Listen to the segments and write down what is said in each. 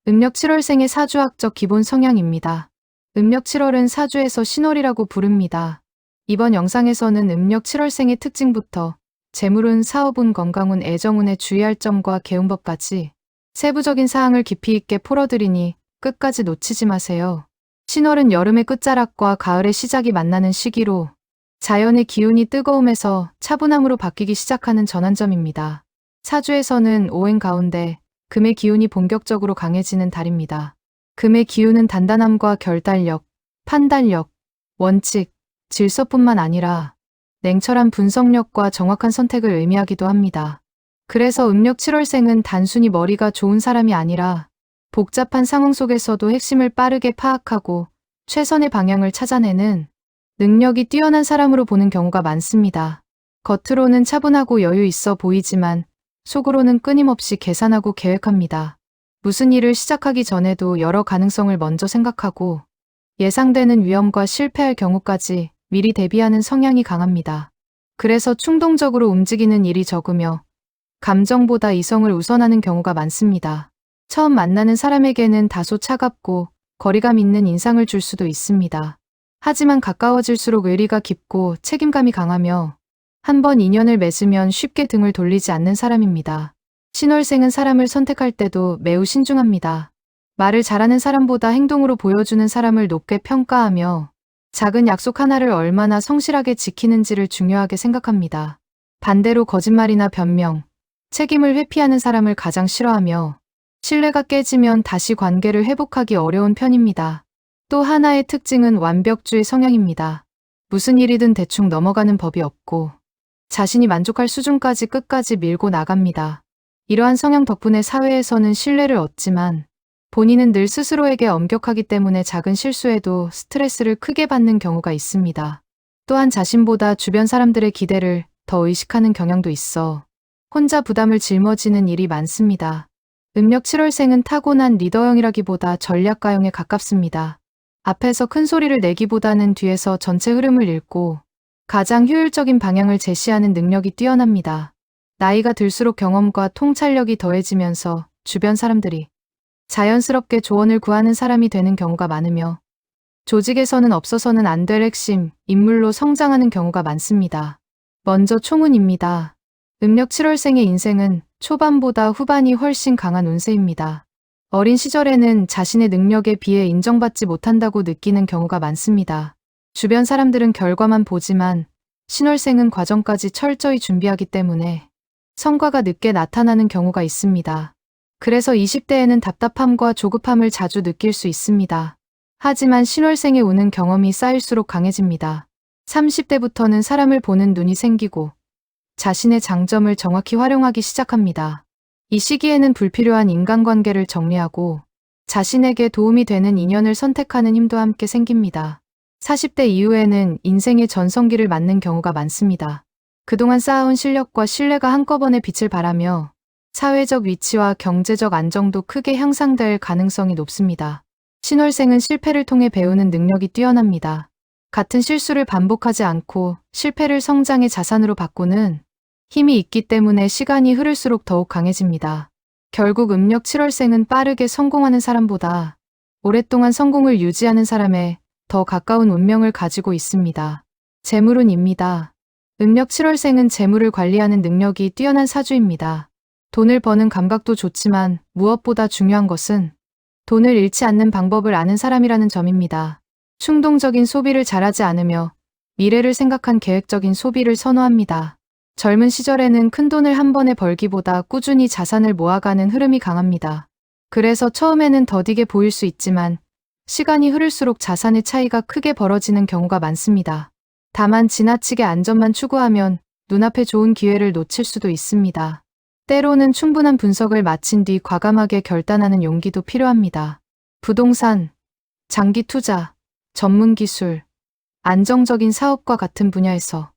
음력 7월생의 사주학적 기본 성향입니다. 음력 7월은 사주에서 신월이라고 부릅니다. 이번 영상에서는 음력 7월생의 특징부터 재물운, 사업운, 건강운, 애정운에 주의할 점과 개운법까지 세부적인 사항을 깊이 있게 풀어드리니 끝까지 놓치지 마세요. 신월은 여름의 끝자락과 가을의 시작이 만나는 시기로 자연의 기운이 뜨거움에서 차분함으로 바뀌기 시작하는 전환점입니다. 사주에서는 오행 가운데 금의 기운이 본격적으로 강해지는 달입니다. 금의 기운은 단단함과 결단력, 판단력, 원칙, 질서뿐만 아니라 냉철한 분석력과 정확한 선택을 의미하기도 합니다. 그래서 음력 7월생은 단순히 머리가 좋은 사람이 아니라 복잡한 상황 속에서도 핵심을 빠르게 파악하고 최선의 방향을 찾아내는 능력이 뛰어난 사람으로 보는 경우가 많습니다. 겉으로는 차분하고 여유 있어 보이지만 속으로는 끊임없이 계산하고 계획합니다. 무슨 일을 시작하기 전에도 여러 가능성을 먼저 생각하고 예상되는 위험과 실패할 경우까지 미리 대비하는 성향이 강합니다. 그래서 충동적으로 움직이는 일이 적으며 감정보다 이성을 우선하는 경우가 많습니다. 처음 만나는 사람에게는 다소 차갑고 거리감 있는 인상을 줄 수도 있습니다. 하지만 가까워질수록 의리가 깊고 책임감이 강하며 한번 인연을 맺으면 쉽게 등을 돌리지 않는 사람입니다. 신월생은 사람을 선택할 때도 매우 신중합니다. 말을 잘하는 사람보다 행동으로 보여주는 사람을 높게 평가하며 작은 약속 하나를 얼마나 성실하게 지키는지를 중요하게 생각합니다. 반대로 거짓말이나 변명, 책임을 회피하는 사람을 가장 싫어하며 신뢰가 깨지면 다시 관계를 회복하기 어려운 편입니다. 또 하나의 특징은 완벽주의 성향입니다. 무슨 일이든 대충 넘어가는 법이 없고 자신이 만족할 수준까지 끝까지 밀고 나갑니다. 이러한 성향 덕분에 사회에서는 신뢰를 얻지만 본인은 늘 스스로에게 엄격하기 때문에 작은 실수에도 스트레스를 크게 받는 경우가 있습니다. 또한 자신보다 주변 사람들의 기대를 더 의식하는 경향도 있어 혼자 부담을 짊어지는 일이 많습니다. 음력 7월생은 타고난 리더형이라기보다 전략가형에 가깝습니다. 앞에서 큰 소리를 내기보다는 뒤에서 전체 흐름을 읽고 가장 효율적인 방향을 제시하는 능력이 뛰어납니다. 나이가 들수록 경험과 통찰력이 더해지면서 주변 사람들이 자연스럽게 조언을 구하는 사람이 되는 경우가 많으며 조직에서는 없어서는 안 될 핵심, 인물로 성장하는 경우가 많습니다. 먼저 총운입니다. 음력 7월생의 인생은 초반보다 후반이 훨씬 강한 운세입니다. 어린 시절에는 자신의 능력에 비해 인정받지 못한다고 느끼는 경우가 많습니다. 주변 사람들은 결과만 보지만 신월생은 과정까지 철저히 준비하기 때문에 성과가 늦게 나타나는 경우가 있습니다. 그래서 20대에는 답답함과 조급함을 자주 느낄 수 있습니다. 하지만 신월생의 운은 경험이 쌓일수록 강해집니다. 30대부터는 사람을 보는 눈이 생기고 자신의 장점을 정확히 활용하기 시작합니다. 이 시기에는 불필요한 인간관계를 정리하고 자신에게 도움이 되는 인연을 선택하는 힘도 함께 생깁니다. 40대 이후에는 인생의 전성기를 맞는 경우가 많습니다. 그동안 쌓아온 실력과 신뢰가 한꺼번에 빛을 발하며 사회적 위치와 경제적 안정도 크게 향상될 가능성이 높습니다. 신월생은 실패를 통해 배우는 능력이 뛰어납니다. 같은 실수를 반복하지 않고 실패를 성장의 자산으로 바꾸는 힘이 있기 때문에 시간이 흐를수록 더욱 강해집니다. 결국 음력 7월생은 빠르게 성공하는 사람보다 오랫동안 성공을 유지하는 사람에 더 가까운 운명을 가지고 있습니다. 재물운입니다. 음력 7월생은 재물을 관리하는 능력이 뛰어난 사주입니다. 돈을 버는 감각도 좋지만 무엇보다 중요한 것은 돈을 잃지 않는 방법을 아는 사람이라는 점입니다. 충동적인 소비를 잘하지 않으며 미래를 생각한 계획적인 소비를 선호합니다. 젊은 시절에는 큰 돈을 한 번에 벌기보다 꾸준히 자산을 모아가는 흐름이 강합니다. 그래서 처음에는 더디게 보일 수 있지만 시간이 흐를수록 자산의 차이가 크게 벌어지는 경우가 많습니다. 다만 지나치게 안전만 추구하면 눈앞에 좋은 기회를 놓칠 수도 있습니다. 때로는 충분한 분석을 마친 뒤 과감하게 결단하는 용기도 필요합니다. 부동산, 장기 투자, 전문 기술, 안정적인 사업과 같은 분야에서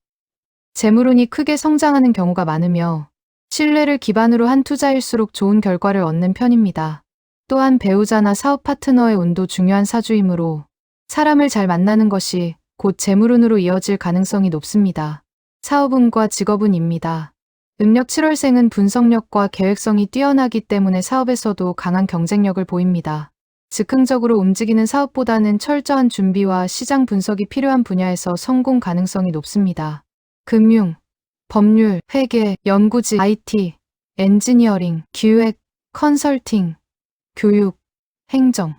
재물운이 크게 성장하는 경우가 많으며 신뢰를 기반으로 한 투자일수록 좋은 결과를 얻는 편입니다. 또한 배우자나 사업 파트너의 운도 중요한 사주이므로 사람을 잘 만나는 것이 곧 재물운으로 이어질 가능성이 높습니다. 사업운과 직업운입니다. 음력 7월생은 분석력과 계획성이 뛰어나기 때문에 사업에서도 강한 경쟁력을 보입니다. 즉흥적으로 움직이는 사업보다는 철저한 준비와 시장 분석이 필요한 분야에서 성공 가능성이 높습니다. 금융, 법률, 회계, 연구직, IT, 엔지니어링, 기획, 컨설팅, 교육, 행정,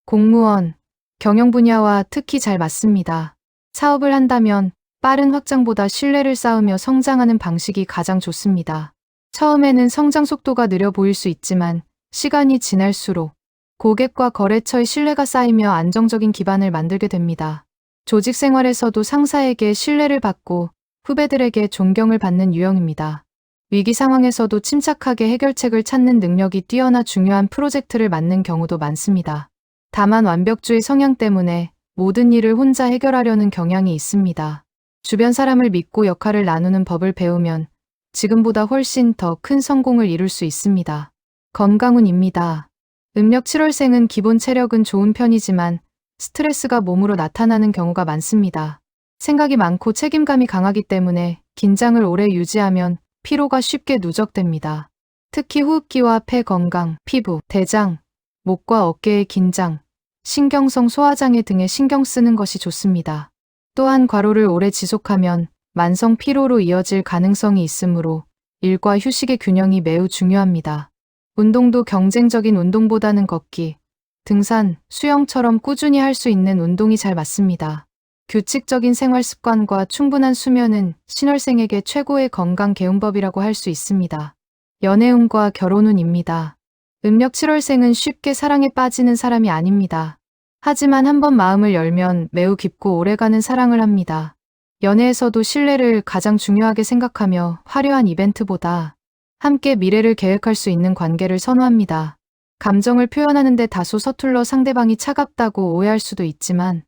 공무원, 경영 분야와 특히 잘 맞습니다. 사업을 한다면 빠른 확장보다 신뢰를 쌓으며 성장하는 방식이 가장 좋습니다. 처음에는 성장 속도가 느려 보일 수 있지만 시간이 지날수록 고객과 거래처의 신뢰가 쌓이며 안정적인 기반을 만들게 됩니다. 조직 생활에서도 상사에게 신뢰를 받고 후배들에게 존경을 받는 유형입니다. 위기 상황에서도 침착하게 해결책을 찾는 능력이 뛰어나 중요한 프로젝트를 맡는 경우도 많습니다. 다만 완벽주의 성향 때문에 모든 일을 혼자 해결하려는 경향이 있습니다. 주변 사람을 믿고 역할을 나누는 법을 배우면 지금보다 훨씬 더 큰 성공을 이룰 수 있습니다. 건강운입니다. 음력 7월생은 기본 체력은 좋은 편이지만 스트레스가 몸으로 나타나는 경우가 많습니다. 생각이 많고 책임감이 강하기 때문에 긴장을 오래 유지하면 피로가 쉽게 누적됩니다. 특히 호흡기와 폐 건강, 피부, 대장, 목과 어깨의 긴장, 신경성 소화장애 등에 신경 쓰는 것이 좋습니다. 또한 과로를 오래 지속하면 만성 피로로 이어질 가능성이 있으므로 일과 휴식의 균형이 매우 중요합니다. 운동도 경쟁적인 운동보다는 걷기, 등산, 수영처럼 꾸준히 할 수 있는 운동이 잘 맞습니다. 규칙적인 생활 습관과 충분한 수면은 신월생에게 최고의 건강 개운법이라고 할 수 있습니다. 연애운과 결혼운입니다. 음력 7월생은 쉽게 사랑에 빠지는 사람이 아닙니다. 하지만 한번 마음을 열면 매우 깊고 오래가는 사랑을 합니다. 연애에서도 신뢰를 가장 중요하게 생각하며 화려한 이벤트보다 함께 미래를 계획할 수 있는 관계를 선호합니다. 감정을 표현하는데 다소 서툴러 상대방이 차갑다고 오해할 수도 있지만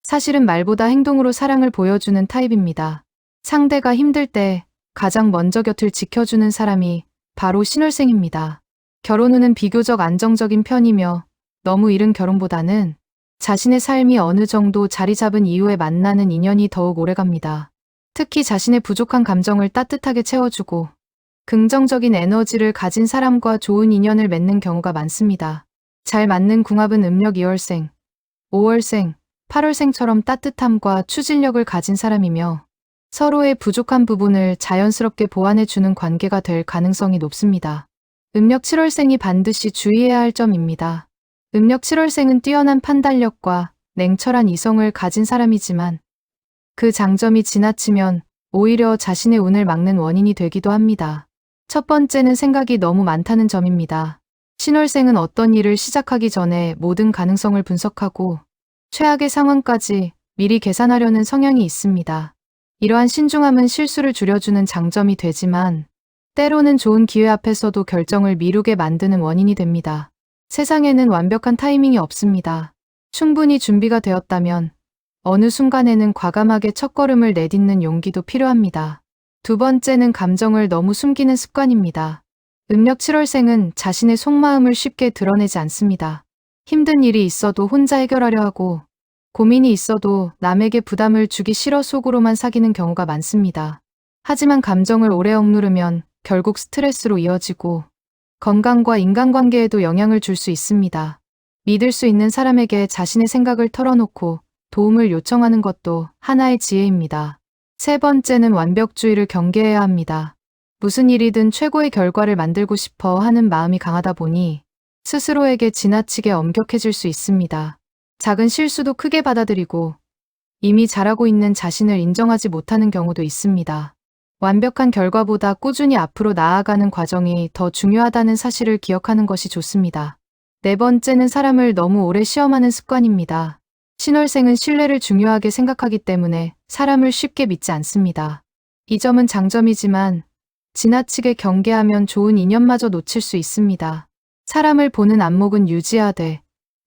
사실은 말보다 행동으로 사랑을 보여주는 타입입니다. 상대가 힘들 때 가장 먼저 곁을 지켜주는 사람이 바로 신월생입니다. 결혼운은 비교적 안정적인 편이며 너무 이른 결혼보다는 자신의 삶이 어느 정도 자리 잡은 이후에 만나는 인연이 더욱 오래갑니다. 특히 자신의 부족한 감정을 따뜻하게 채워주고 긍정적인 에너지를 가진 사람과 좋은 인연을 맺는 경우가 많습니다. 잘 맞는 궁합은 음력 2월생, 5월생, 8월생처럼 따뜻함과 추진력을 가진 사람이며 서로의 부족한 부분을 자연스럽게 보완해주는 관계가 될 가능성이 높습니다. 음력 7월생이 반드시 주의해야 할 점입니다. 음력 7월생은 뛰어난 판단력과 냉철한 이성을 가진 사람이지만 그 장점이 지나치면 오히려 자신의 운을 막는 원인이 되기도 합니다. 첫 번째는 생각이 너무 많다는 점입니다. 신월생은 어떤 일을 시작하기 전에 모든 가능성을 분석하고 최악의 상황까지 미리 계산하려는 성향이 있습니다. 이러한 신중함은 실수를 줄여주는 장점이 되지만 때로는 좋은 기회 앞에서도 결정을 미루게 만드는 원인이 됩니다. 세상에는 완벽한 타이밍이 없습니다. 충분히 준비가 되었다면 어느 순간에는 과감하게 첫걸음을 내딛는 용기도 필요합니다. 두 번째는 감정을 너무 숨기는 습관입니다. 음력 7월생은 자신의 속마음을 쉽게 드러내지 않습니다. 힘든 일이 있어도 혼자 해결하려 하고 고민이 있어도 남에게 부담을 주기 싫어 속으로만 사귀는 경우가 많습니다. 하지만 감정을 오래 억누르면 결국 스트레스로 이어지고 건강과 인간관계에도 영향을 줄 수 있습니다. 믿을 수 있는 사람에게 자신의 생각을 털어놓고 도움을 요청하는 것도 하나의 지혜입니다. 세 번째는 완벽주의를 경계해야 합니다. 무슨 일이든 최고의 결과를 만들고 싶어 하는 마음이 강하다 보니 스스로에게 지나치게 엄격해질 수 있습니다. 작은 실수도 크게 받아들이고 이미 잘하고 있는 자신을 인정하지 못하는 경우도 있습니다. 완벽한 결과보다 꾸준히 앞으로 나아가는 과정이 더 중요하다는 사실을 기억하는 것이 좋습니다. 네 번째는 사람을 너무 오래 시험하는 습관입니다. 신월생은 신뢰를 중요하게 생각하기 때문에 사람을 쉽게 믿지 않습니다. 이 점은 장점이지만 지나치게 경계하면 좋은 인연마저 놓칠 수 있습니다. 사람을 보는 안목은 유지하되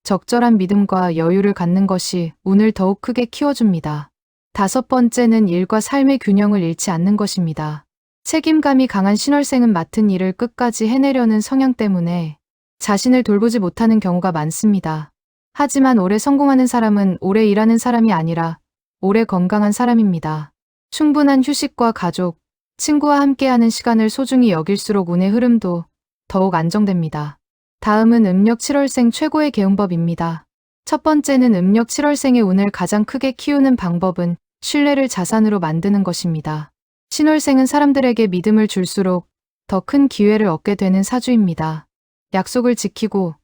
적절한 믿음과 여유를 갖는 것이 운을 더욱 크게 키워줍니다. 다섯 번째는 일과 삶의 균형을 잃지 않는 것입니다. 책임감이 강한 신월생은 맡은 일을 끝까지 해내려는 성향 때문에 자신을 돌보지 못하는 경우가 많습니다. 하지만 오래 성공하는 사람은 오래 일하는 사람이 아니라 오래 건강한 사람입니다. 충분한 휴식과 가족, 친구와 함께하는 시간을 소중히 여길수록 운의 흐름도 더욱 안정됩니다. 다음은 음력 7월생 최고의 개운법입니다. 첫 번째는 음력 7월생의 운을 가장 크게 키우는 방법은 신뢰를 자산으로 만드는 것입니다. 신월생은 사람들에게 믿음을 줄수록 더 큰 기회를 얻게 되는 사주입니다. 약속을 지키고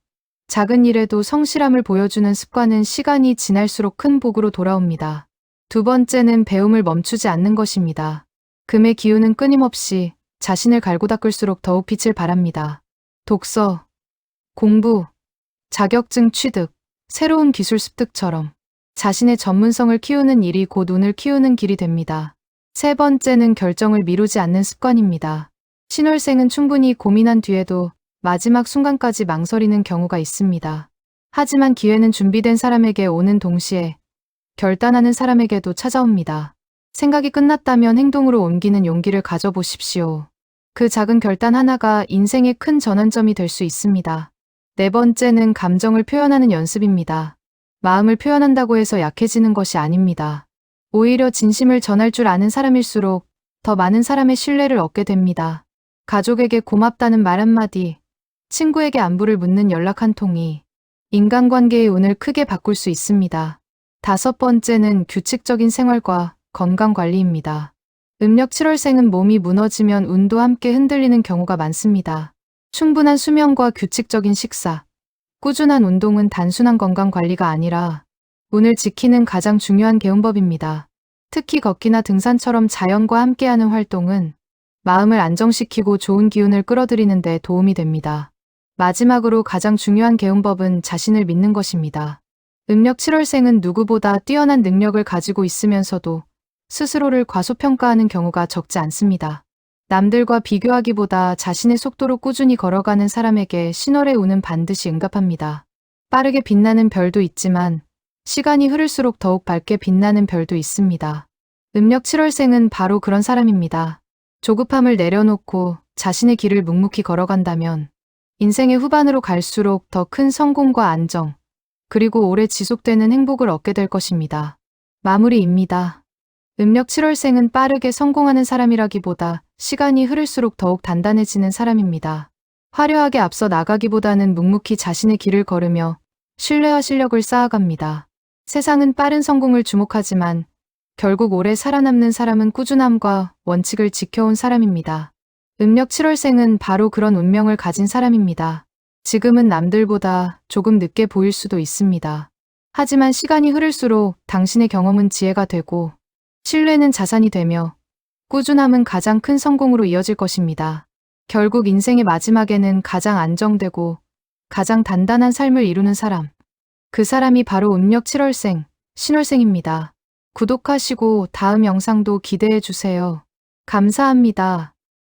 작은 일에도 성실함을 보여주는 습관은 시간이 지날수록 큰 복으로 돌아옵니다. 두 번째는 배움을 멈추지 않는 것입니다. 금의 기운은 끊임없이 자신을 갈고 닦을수록 더욱 빛을 발합니다. 독서, 공부, 자격증 취득, 새로운 기술 습득처럼 자신의 전문성을 키우는 일이 곧 운을 키우는 길이 됩니다. 세 번째는 결정을 미루지 않는 습관입니다. 신월생은 충분히 고민한 뒤에도 마지막 순간까지 망설이는 경우가 있습니다. 하지만 기회는 준비된 사람에게 오는 동시에 결단하는 사람에게도 찾아옵니다. 생각이 끝났다면 행동으로 옮기는 용기를 가져보십시오. 그 작은 결단 하나가 인생의 큰 전환점이 될 수 있습니다. 네 번째는 감정을 표현하는 연습입니다. 마음을 표현한다고 해서 약해지는 것이 아닙니다. 오히려 진심을 전할 줄 아는 사람일수록 더 많은 사람의 신뢰를 얻게 됩니다. 가족에게 고맙다는 말 한마디, 친구에게 안부를 묻는 연락 한 통이 인간관계의 운을 크게 바꿀 수 있습니다. 다섯 번째는 규칙적인 생활과 건강관리입니다. 음력 7월생은 몸이 무너지면 운도 함께 흔들리는 경우가 많습니다. 충분한 수면과 규칙적인 식사, 꾸준한 운동은 단순한 건강관리가 아니라 운을 지키는 가장 중요한 개운법입니다. 특히 걷기나 등산처럼 자연과 함께하는 활동은 마음을 안정시키고 좋은 기운을 끌어들이는 데 도움이 됩니다. 마지막으로 가장 중요한 개운법은 자신을 믿는 것입니다. 음력 7월생은 누구보다 뛰어난 능력을 가지고 있으면서도 스스로를 과소평가하는 경우가 적지 않습니다. 남들과 비교하기보다 자신의 속도로 꾸준히 걸어가는 사람에게 신월의 운은 반드시 응답합니다. 빠르게 빛나는 별도 있지만 시간이 흐를수록 더욱 밝게 빛나는 별도 있습니다. 음력 7월생은 바로 그런 사람입니다. 조급함을 내려놓고 자신의 길을 묵묵히 걸어간다면 인생의 후반으로 갈수록 더 큰 성공과 안정, 그리고 오래 지속되는 행복을 얻게 될 것입니다. 마무리입니다. 음력 7월생은 빠르게 성공하는 사람이라기보다 시간이 흐를수록 더욱 단단해지는 사람입니다. 화려하게 앞서 나가기보다는 묵묵히 자신의 길을 걸으며 신뢰와 실력을 쌓아갑니다. 세상은 빠른 성공을 주목하지만 결국 오래 살아남는 사람은 꾸준함과 원칙을 지켜온 사람입니다. 음력 7월생은 바로 그런 운명을 가진 사람입니다. 지금은 남들보다 조금 늦게 보일 수도 있습니다. 하지만 시간이 흐를수록 당신의 경험은 지혜가 되고 신뢰는 자산이 되며 꾸준함은 가장 큰 성공으로 이어질 것입니다. 결국 인생의 마지막에는 가장 안정되고 가장 단단한 삶을 이루는 사람. 그 사람이 바로 음력 7월생, 신월생입니다. 구독하시고 다음 영상도 기대해 주세요. 감사합니다.